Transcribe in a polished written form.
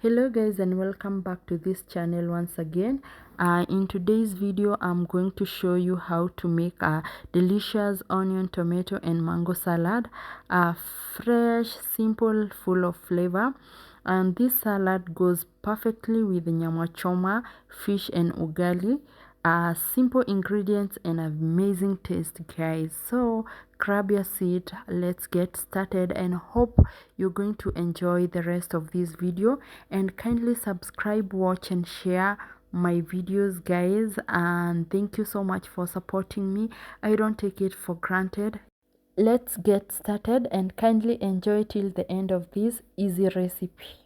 Hello guys, and welcome back to this channel once again. In today's video I'm going to show you how to make a delicious onion, tomato and mango salad. Fresh, simple, full of flavor, and this salad goes perfectly with nyama, choma, fish and ugali. Simple ingredients and amazing taste, guys. So grab your seat, let's get started, and hope you're going to enjoy the rest of this video. And kindly subscribe, watch and share my videos, guys, and thank you so much for supporting me. I don't take it for granted. Let's get started and kindly enjoy till the end of this easy recipe.